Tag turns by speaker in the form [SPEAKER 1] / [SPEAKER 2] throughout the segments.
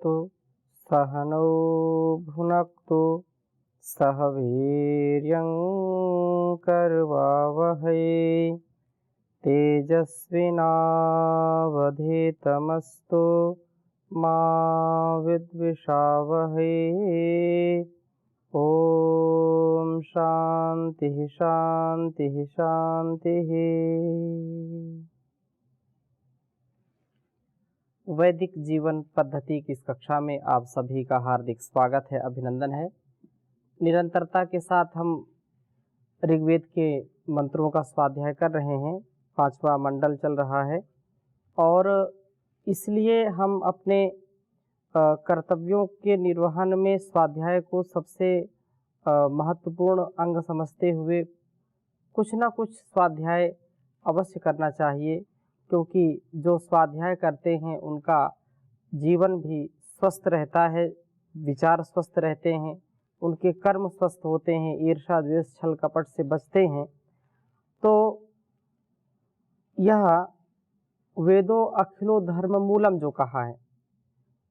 [SPEAKER 1] भुनक्तु सह नौ भुनक्तु सह वीर्यं करवावहै तेजस्विनावधीतमस्तु मा विद्विषावहै। ओम शांति शांति शांति। वैदिक जीवन पद्धति की इस कक्षा में आप सभी का हार्दिक स्वागत है, अभिनंदन है। निरंतरता के साथ हम ऋग्वेद के मंत्रों का स्वाध्याय कर रहे हैं। 5वां मंडल चल रहा है और इसलिए हम अपने कर्तव्यों के निर्वहन में स्वाध्याय को सबसे महत्वपूर्ण अंग समझते हुए कुछ ना कुछ स्वाध्याय अवश्य करना चाहिए, क्योंकि जो स्वाध्याय करते हैं उनका जीवन भी स्वस्थ रहता है, विचार स्वस्थ रहते हैं, उनके कर्म स्वस्थ होते हैं, ईर्ष्या द्वेष छल कपट से बचते हैं। तो यह वेदों अखिलो धर्म मूलम जो कहा है,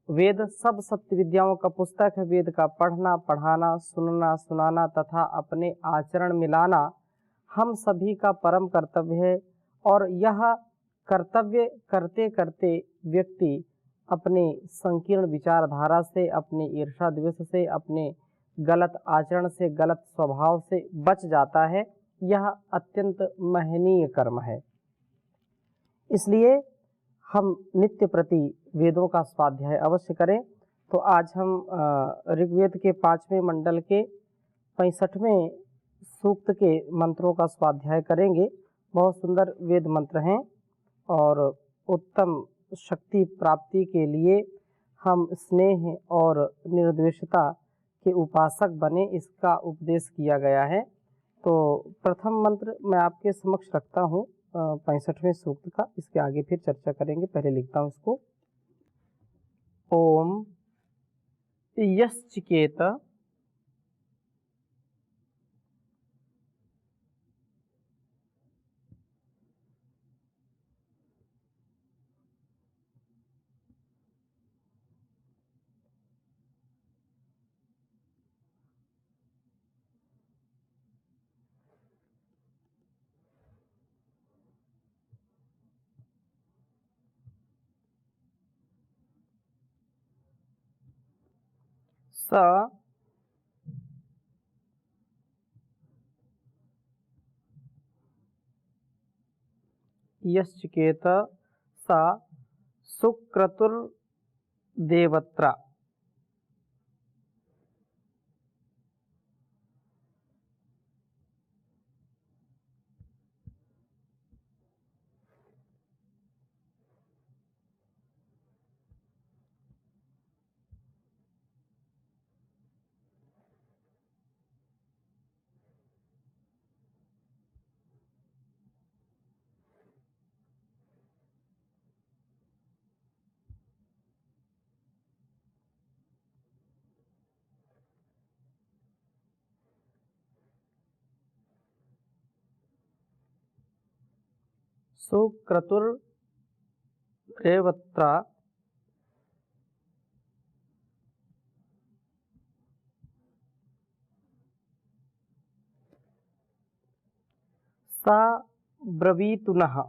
[SPEAKER 1] वेद सब सत्य विद्याओं का पुस्तक है। वेद का पढ़ना, पढ़ाना, सुनना, सुनाना तथा अपने आचरण मिलाना हम सभी का परम कर्तव्य है। और यह कर्तव्य करते करते व्यक्ति अपने संकीर्ण विचारधारा से, अपने ईर्ष्या द्वेष से, अपने गलत आचरण से, गलत स्वभाव से बच जाता है। यह अत्यंत महनीय कर्म है। इसलिए हम नित्य प्रति वेदों का स्वाध्याय अवश्य करें। तो आज हम ऋग्वेद के 5वें मंडल के 65वें सूक्त के मंत्रों का स्वाध्याय करेंगे। बहुत सुंदर वेद मंत्र हैं और उत्तम शक्ति प्राप्ति के लिए हम स्नेह और निर्द्वेषता के उपासक बने, इसका उपदेश किया गया है। तो प्रथम मंत्र मैं आपके समक्ष रखता हूँ 65वें सूक्त का, इसके आगे फिर चर्चा करेंगे। पहले लिखता हूँ इसको। ओम यश्चिकेत स यश्चिकेत सा सुक्रतुर्देवत्रा। सुक्रतुर्देवत्रा सा ब्रवीतुनः।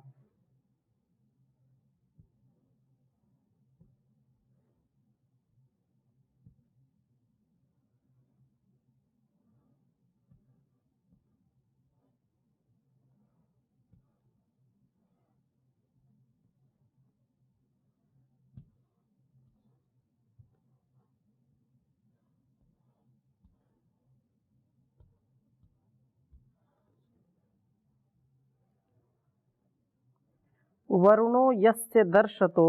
[SPEAKER 1] वरुणो यस्य दर्शतो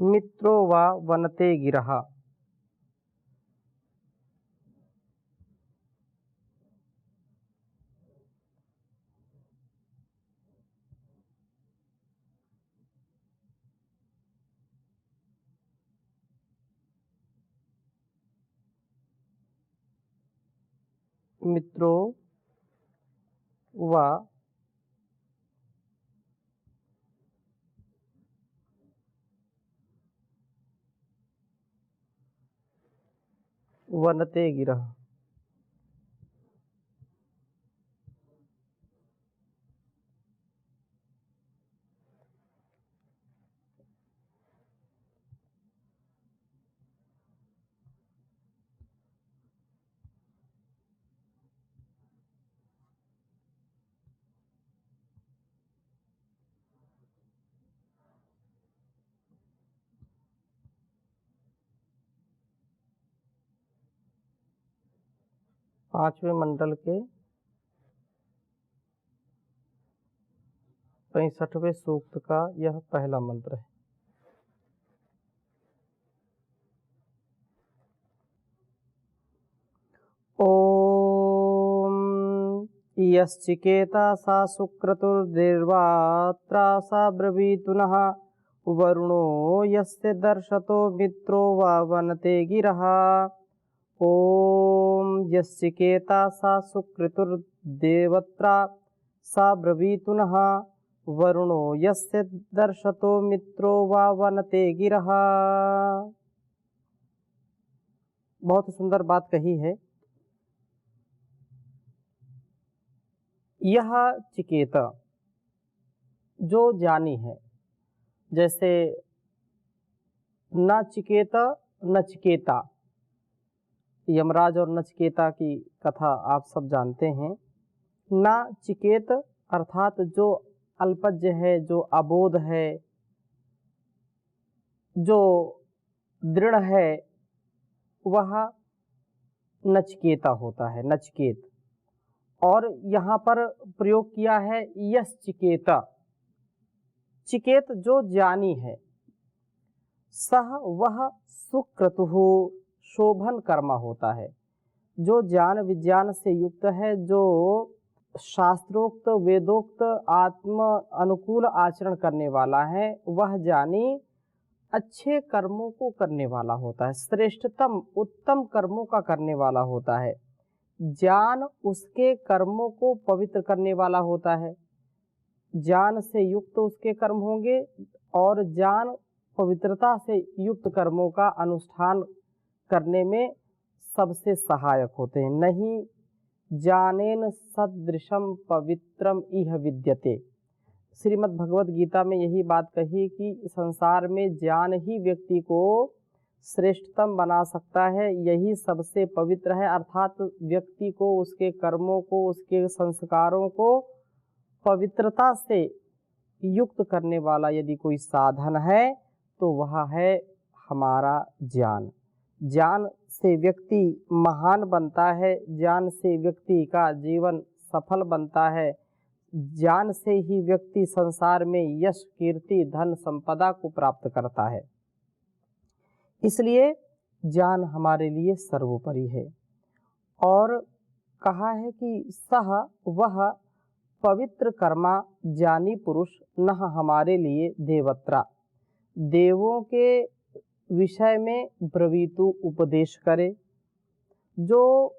[SPEAKER 1] मित्रो वा वनते गिरः। मित्रो वा वनते गिरः। पांचवें मंडल के 65वें सूक्त का यह पहला मंत्र है। ओम यश्चिकेता सा सुक्रतुर्देर्वात्रा सा ब्रवीतु नः वरुणो यस्य दर्शतो मित्रो वा वनते गिरः। ओम यश्चिकेता सा सुक्रतुर्देवत्रा सा ब्रवीतु नः वरुणो यस्य दर्शतो मित्रो वा वनते गिरः। बहुत सुंदर बात कही है। यह चिकेता जो ज्ञानी है, जैसे नचिकेता नचिकेता, यमराज और नचिकेता की कथा आप सब जानते हैं। नचिकेत अर्थात जो अल्पज्ञ है, जो अबोध है, जो दृढ़ है, वह नचिकेता होता है, नचिकेत। और यहाँ पर प्रयोग किया है यश चिकेता, चिकेत जो ज्ञानी है। सह वह सुक्रतुः शोभन कर्मा होता है, जो ज्ञान विज्ञान से युक्त है, जो शास्त्रोक्त वेदोक्त आत्म अनुकूल आचरण करने वाला है, वह ज्ञानी अच्छे कर्मों को करने वाला होता है, श्रेष्ठतम उत्तम कर्मों का करने वाला होता है। ज्ञान उसके कर्मों को पवित्र करने वाला होता है। ज्ञान से युक्त उसके कर्म होंगे और ज्ञान पवित्रता से युक्त कर्मों का अनुष्ठान करने में सबसे सहायक होते हैं। नहीं ज्ञानेन सदृशम पवित्रम इह विद्यते। श्रीमद् भगवद गीता में यही बात कही कि संसार में ज्ञान ही व्यक्ति को श्रेष्ठतम बना सकता है, यही सबसे पवित्र है। अर्थात व्यक्ति को, उसके कर्मों को, उसके संस्कारों को पवित्रता से युक्त करने वाला यदि कोई साधन है तो वह है हमारा ज्ञान। ज्ञान से व्यक्ति महान बनता है, ज्ञान से व्यक्ति का जीवन सफल बनता है, ज्ञान से ही व्यक्ति संसार में यश कीर्ति धन संपदा को प्राप्त करता है। इसलिए ज्ञान हमारे लिए सर्वोपरि है। और कहा है कि सह वह पवित्र कर्मा ज्ञानी पुरुष नह हमारे लिए देवत्रा, देवों के विषय में ब्रवीतु उपदेश करे। जो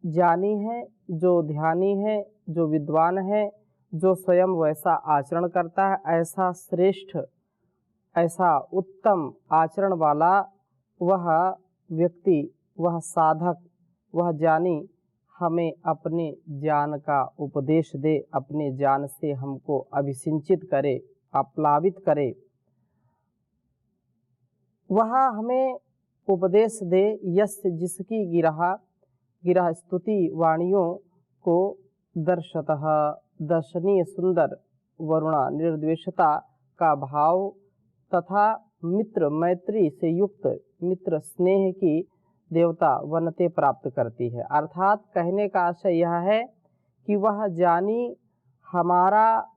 [SPEAKER 1] ज्ञानी है, जो ध्यानी है, जो विद्वान है, जो स्वयं वैसा आचरण करता है, ऐसा श्रेष्ठ, ऐसा उत्तम आचरण वाला वह व्यक्ति, वह साधक, वह ज्ञानी हमें अपने ज्ञान का उपदेश दे, अपने ज्ञान से हमको अभिसिंचित करे, आप्लावित करे। वह हमें उपदेश दे यस्य जिसकी गिरह स्तुति वाणियों को दर्शतः दर्शनीय सुंदर वरुणा निर्द्वेषता का भाव तथा मित्र मैत्री से युक्त मित्र स्नेह की देवता वनते प्राप्त करती है। अर्थात कहने का आशय यह है कि वह ज्ञानी हमारा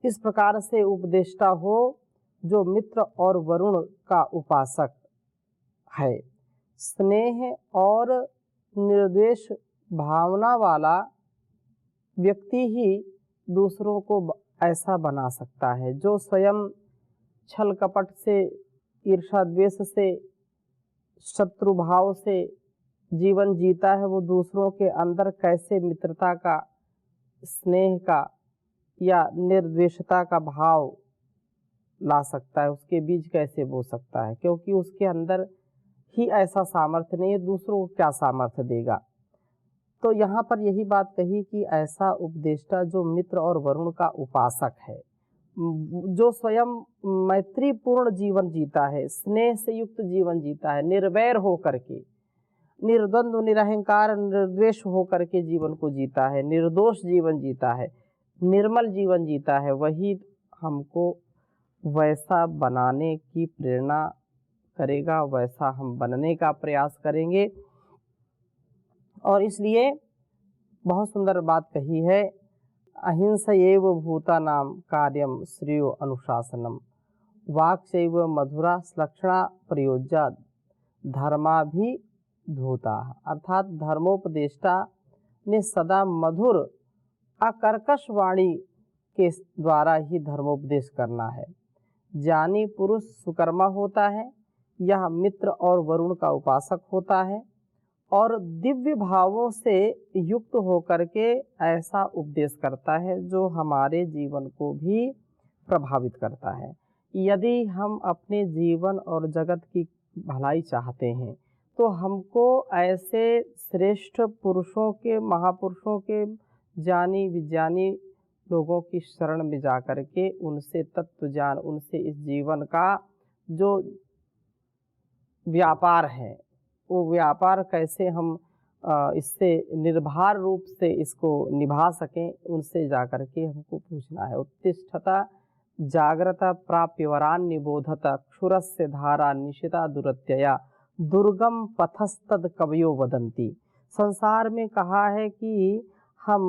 [SPEAKER 1] इस प्रकार से उपदेष्टा हो जो मित्र और वरुण का उपासक है। स्नेह और निर्द्वेष भावना वाला व्यक्ति ही दूसरों को ऐसा बना सकता है। जो स्वयं छल कपट से, ईर्ष्या द्वेष से, शत्रु भाव से जीवन जीता है, वो दूसरों के अंदर कैसे मित्रता का, स्नेह का या निर्द्वेषता का भाव ला सकता है, उसके बीज कैसे बो सकता है, क्योंकि उसके अंदर ही ऐसा सामर्थ्य नहीं है, दूसरों को क्या सामर्थ्य देगा। तो यहाँ पर यही बात कही कि ऐसा उपदेष्टा जो मित्र और वरुण का उपासक है, जो स्वयं मैत्रीपूर्ण जीवन जीता है, स्नेह से युक्त जीवन जीता है, निर्वैर हो करके, निर्द्वंद्व, निरहंकार, निर्द्वेष हो करके जीवन को जीता है, निर्दोष जीवन जीता है, निर्मल जीवन जीता है, वही हमको वैसा बनाने की प्रेरणा करेगा, वैसा हम बनने का प्रयास करेंगे। और इसलिए बहुत सुंदर बात कही है, अहिंसैव भूतानां कार्यं श्रेयो अनुशासनम, वाक्चैव मधुरा श्लक्षणा प्रयोज्या धर्माभिधूता। अर्थात धर्मोपदेष्टा ने सदा मधुर अकर्कश वाणी के द्वारा ही धर्मोपदेश करना है। ज्ञानी पुरुष सुकर्मा होता है, यह मित्र और वरुण का उपासक होता है और दिव्य भावों से युक्त होकर के ऐसा उपदेश करता है जो हमारे जीवन को भी प्रभावित करता है। यदि हम अपने जीवन और जगत की भलाई चाहते हैं तो हमको ऐसे श्रेष्ठ पुरुषों के, महापुरुषों के, ज्ञानी विज्ञानी लोगों की शरण में जाकर के उनसे तत्व ज्ञान, उनसे इस जीवन का जो व्यापार है, वो व्यापार कैसे हम इससे निर्भर रूप से इसको निभा सकें, उनसे जाकर के हमको पूछना है। उत्तिष्ठता जागृता प्राप्य वरान निबोधत, क्षुरस्य धारा निशिता दुरत्यया, दुर्गम पथस्तद कवयो वदंती। संसार में कहा है कि हम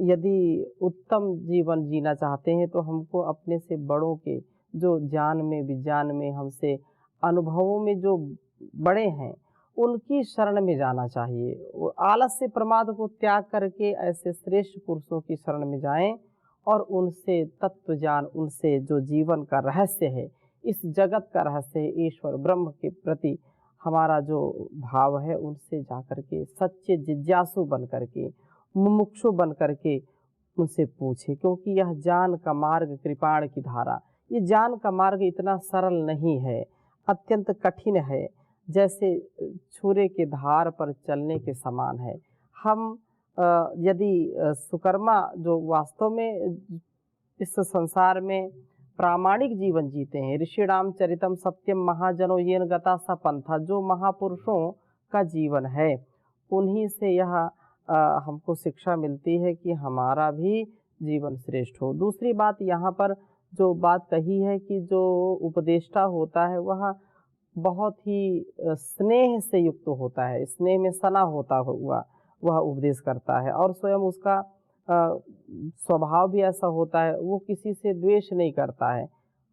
[SPEAKER 1] यदि उत्तम जीवन जीना चाहते हैं तो हमको अपने से बड़ों के, जो ज्ञान में, विज्ञान में, हमसे अनुभवों में जो बड़े हैं, उनकी शरण में जाना चाहिए। वो आलस्य प्रमाद को त्याग करके ऐसे श्रेष्ठ पुरुषों की शरण में जाएं और उनसे तत्व ज्ञान, उनसे जो जीवन का रहस्य है, इस जगत का रहस्य है, ईश्वर ब्रह्म के प्रति हमारा जो भाव है, उनसे जाकर के सच्चे जिज्ञासु बन करके, मुमुक्षु बन करके उनसे पूछे। क्योंकि यह ज्ञान का मार्ग कृपाण की धारा, ये ज्ञान का मार्ग इतना सरल नहीं है, अत्यंत कठिन है, जैसे छुरे के धार पर चलने के समान है। हम यदि सुकर्मा जो वास्तव में इस संसार में प्रामाणिक जीवन जीते हैं, ऋषिणाम चरितम सत्यम महाजनो येन गता स पंथा, जो महापुरुषों का जीवन है, उन्हीं से यह हमको शिक्षा मिलती है कि हमारा भी जीवन श्रेष्ठ हो। दूसरी बात यहाँ पर जो बात कही है कि जो उपदेष्टा होता है वह बहुत ही स्नेह से युक्त होता है, स्नेह में सना होता हुआ वह उपदेश करता है, और स्वयं उसका स्वभाव भी ऐसा होता है, वो किसी से द्वेष नहीं करता है।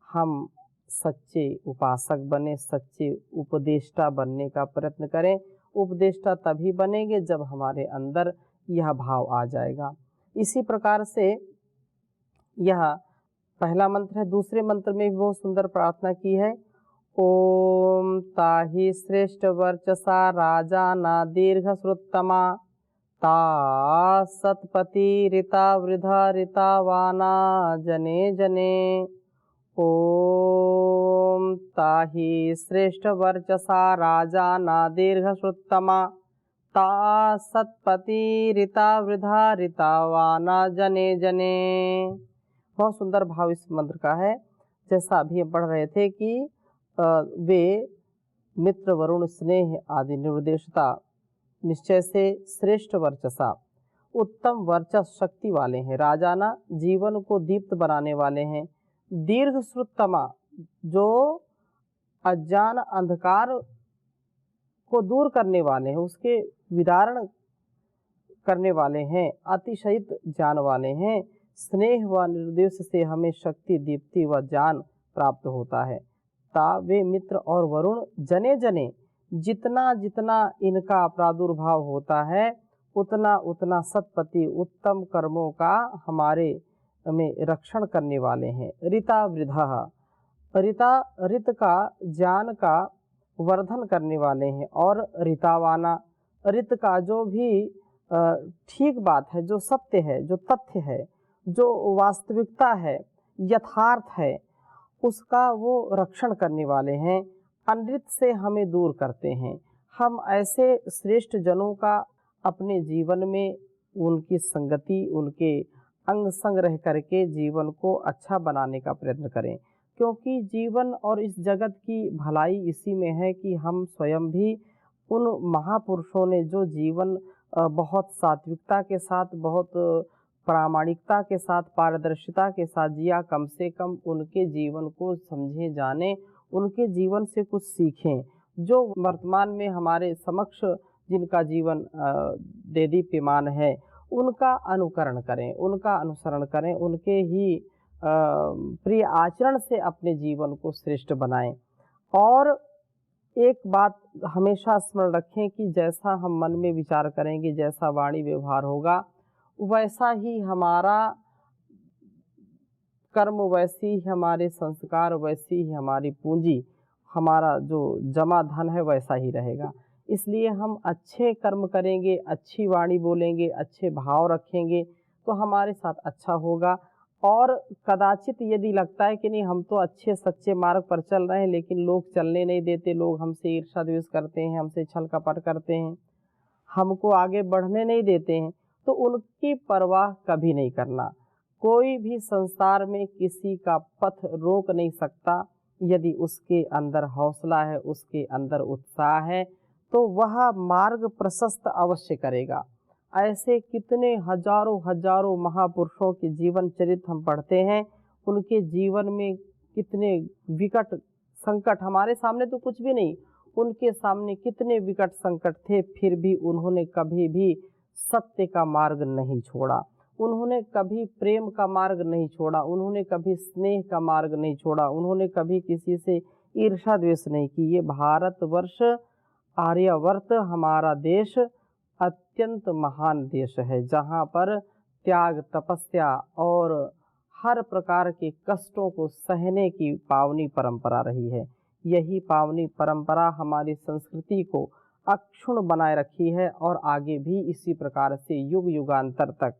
[SPEAKER 1] हम सच्चे उपासक बने, सच्चे उपदेष्टा बनने का प्रयत्न करें। उपदेष्टा तभी बनेंगे जब हमारे अंदर यह भाव आ जाएगा। इसी प्रकार से यह पहला मंत्र है। दूसरे मंत्र में भी बहुत सुंदर प्रार्थना की है, ओम ताहि श्रेष्ठ वर्चसा राजा ना दीर्घ श्रुतमा, ता सतपति ऋता वृधा ऋतावाना जने जने। ओम ताहि श्रेष्ठ वर्चसा राजा ना दीर्घ श्रुतमा, ता सतपति ऋता वृधा ऋतावाना जने जने। बहुत सुंदर भाव इस मंत्र का है। जैसा अभी हम पढ़ रहे थे कि वे मित्र वरुण स्नेह आदि निर्देशता निश्चय से श्रेष्ठ वर्चसा, उत्तम वर्चस शक्ति वाले हैं। राजाना जीवन को दीप्त बनाने वाले हैं। दीर्घ श्रुतमा, जो अज्ञान अंधकार को दूर करने वाले हैं, उसके विदारण करने वाले हैं। अतिशयित ज्ञान वाले हैं। स्नेह व निर्देश से हमें शक्ति, दीप्ति व ज्ञान प्राप्त होता है। ता वे मित्र और वरुण जने जने, जितना जितना इनका प्रादुर्भाव होता है उतना उतना सत्पति उत्तम कर्मों का हमारे में रक्षण करने वाले हैं। ऋता वृधः, ऋता ऋत का ज्ञान का वर्धन करने वाले हैं। और ऋतावाना, ऋत का जो भी ठीक बात है, जो सत्य है, जो तथ्य है, जो वास्तविकता है, यथार्थ है, उसका वो रक्षण करने वाले हैं। अनृत से हमें दूर करते हैं। हम ऐसे श्रेष्ठ जनों का अपने जीवन में उनकी संगति, उनके अंग संग रह करके जीवन को अच्छा बनाने का प्रयत्न करें, क्योंकि जीवन और इस जगत की भलाई इसी में है कि हम स्वयं भी उन महापुरुषों ने जो जीवन बहुत सात्विकता के साथ, बहुत प्रामाणिकता के साथ, पारदर्शिता के साथ जिया, कम से कम उनके जीवन को समझें, जानें, उनके जीवन से कुछ सीखें। जो वर्तमान में हमारे समक्ष जिनका जीवन देदीप्यमान है, उनका अनुकरण करें, उनका अनुसरण करें, उनके ही प्रिय आचरण से अपने जीवन को श्रेष्ठ बनाएं। और एक बात हमेशा स्मरण रखें कि जैसा हम मन में विचार करेंगे, जैसा वाणी व्यवहार होगा, वैसा ही हमारा कर्म, वैसी ही हमारे संस्कार, वैसी ही हमारी पूंजी, हमारा जो जमा धन है वैसा ही रहेगा। इसलिए हम अच्छे कर्म करेंगे, अच्छी वाणी बोलेंगे, अच्छे भाव रखेंगे तो हमारे साथ अच्छा होगा। और कदाचित यदि लगता है कि नहीं हम तो अच्छे सच्चे मार्ग पर चल रहे हैं लेकिन लोग चलने नहीं देते, लोग हमसे ईर्ष्या द्वेष करते हैं, हमसे छल कपट करते हैं, हमको आगे बढ़ने नहीं देते हैं, तो उनकी परवाह कभी नहीं करना। कोई भी संसार में किसी का पथ रोक नहीं सकता। यदि उसके अंदर हौसला है, उसके अंदर उत्साह है, तो वह मार्ग प्रशस्त अवश्य करेगा। ऐसे कितने हजारों हजारों महापुरुषों के जीवन चरित्र हम पढ़ते हैं। उनके जीवन में कितने विकट संकट, हमारे सामने तो कुछ भी नहीं, उनके सामने कितने विकट संकट थे, फिर भी उन्होंने कभी भी सत्य का मार्ग नहीं छोड़ा, उन्होंने कभी प्रेम का मार्ग नहीं छोड़ा, उन्होंने कभी स्नेह का मार्ग नहीं छोड़ा, उन्होंने कभी किसी से ईर्ष्या द्वेष नहीं की। ये भारतवर्ष, आर्यवर्त हमारा देश अत्यंत महान देश है, जहाँ पर त्याग, तपस्या और हर प्रकार के कष्टों को सहने की पावनी परंपरा रही है। यही पावनी परंपरा हमारी संस्कृति को अक्षुण्ण बनाए रखी है और आगे भी इसी प्रकार से युग युगांतर तक,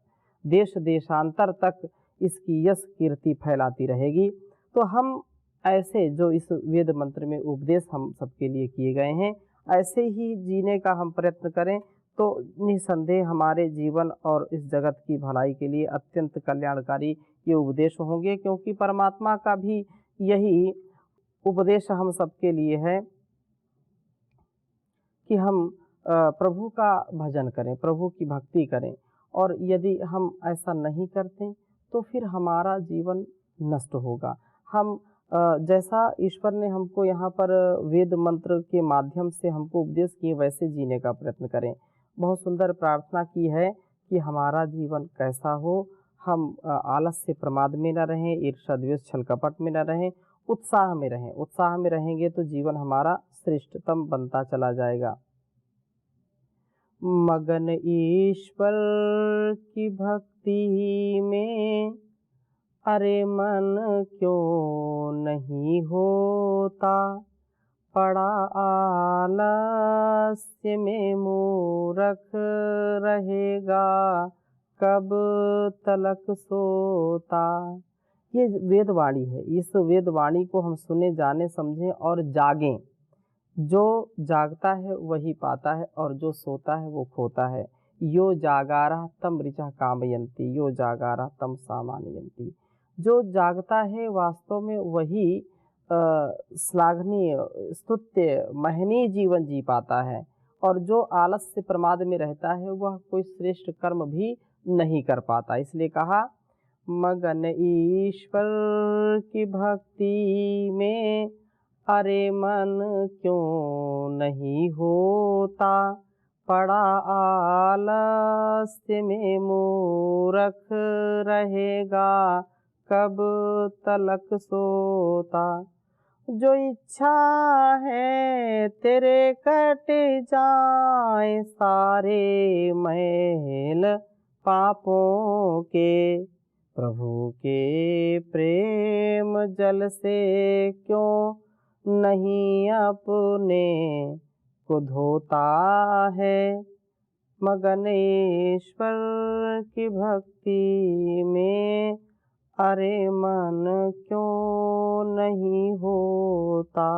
[SPEAKER 1] देश देशांतर तक इसकी यश कीर्ति फैलाती रहेगी। तो हम ऐसे जो इस वेद मंत्र में उपदेश हम सबके लिए किए गए हैं, ऐसे ही जीने का हम प्रयत्न करें तो निसंदेह हमारे जीवन और इस जगत की भलाई के लिए अत्यंत कल्याणकारी ये उपदेश होंगे। क्योंकि परमात्मा का भी यही उपदेश हम सबके लिए है कि हम प्रभु का भजन करें, प्रभु की भक्ति करें। और यदि हम ऐसा नहीं करते तो फिर हमारा जीवन नष्ट होगा। हम जैसा ईश्वर ने हमको यहाँ पर वेद मंत्र के माध्यम से हमको उपदेश किए, वैसे जीने का प्रयत्न करें। बहुत सुंदर प्रार्थना की है कि हमारा जीवन कैसा हो, हम आलस्य प्रमाद में न रहें, ईर्ष्या द्वेष छल कपट में न रहें, उत्साह में रहें। उत्साह में रहेंगे तो जीवन हमारा श्रेष्ठतम बनता चला जाएगा। मगन ईश्वर की भक्ति में अरे मन क्यों नहीं होता, पड़ा आलस्य में मूर्ख रहेगा, कब तलक सोता। ये वेदवाणी है। इस वेदवाणी को हम सुने, जाने, समझें और जागें। जो जागता है वही पाता है और जो सोता है वो खोता है। यो जागारा तम ऋचा कामयंती, यो जागारा तम सामान्यंती। जो जागता है वास्तव में वही श्लाघनीय, स्तुत्य, महनीय जीवन जी पाता है। और जो आलस्य प्रमाद में रहता है वह कोई श्रेष्ठ कर्म भी नहीं कर पाता। इसलिए कहा मगन ईश्वर की भक्ति में अरे मन क्यों नहीं होता, पड़ा आलस्य में मूर्ख रहेगा, कब तलक सोता। जो इच्छा है तेरे कट जाए सारे मैल पापों के। प्रभु के प्रेम जल से क्यों नहीं अपने को धोता है। मगन ईश्वर की भक्ति में अरे मन क्यों नहीं होता।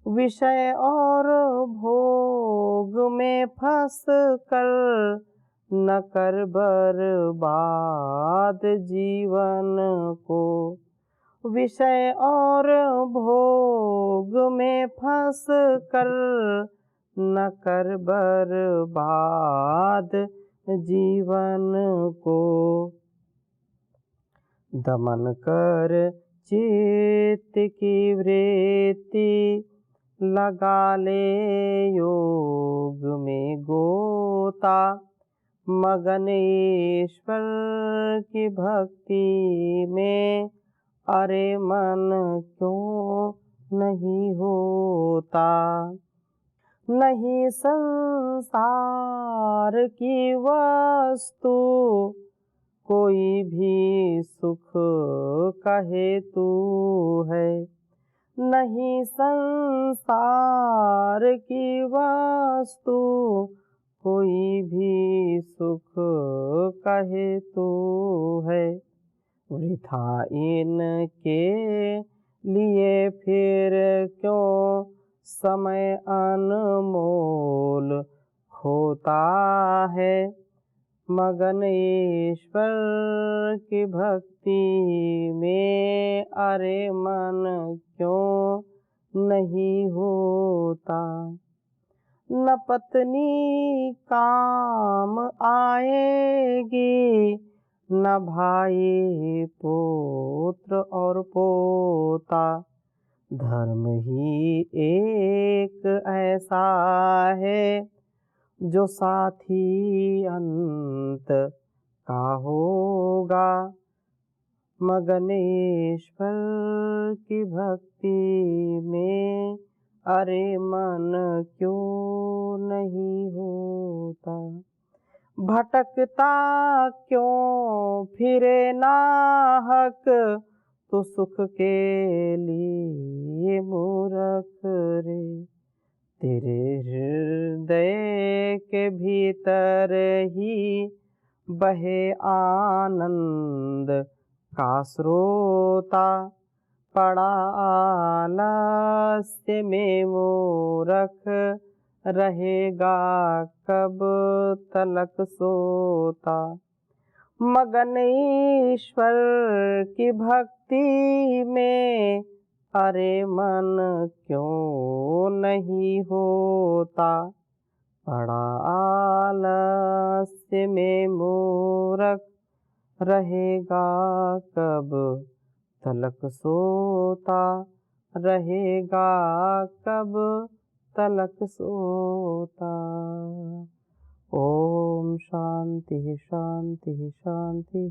[SPEAKER 1] विषय और भोग में फंस कर न कर बर्बाद जीवन को। विषय और भोग में फंस कर न कर बर्बाद जीवन को। दमन कर चित्त की वृत्ति लगा ले योग में गोता। मगन ईश्वर की भक्ति में अरे मन क्यों नहीं होता। नहीं संसार की वस्तु कोई भी सुख कहे तू है। नहीं संसार की वस्तु कोई भी सुख कहे तू है। वृथा इनके लिए फिर क्यों समय अनमोल खोता है। मगन ईश्वर की भक्ति में अरे मन क्यों नहीं होता। न पत्नी काम आएगी न भाई पुत्र और पोता। धर्म ही एक ऐसा है जो साथी अंत का होगा। मगन ईश्वर की भक्ति में अरे मन क्यों नहीं होता। भटकता क्यों फिरे नाहक तो सुख के लिए मूर्ख रे। तेरे हृदय के भीतर ही बहे आनंद का स्रोता। पड़ा आलस्य में मूर्ख रहेगा कब तलक सोता। मगन ईश्वर की भक्ति में अरे मन क्यों नहीं होता। पड़ा आलस्य में मूर्ख रहेगा कब तलक सोता। रहेगा कब तलक सोता। ओम शांति शांति शांति।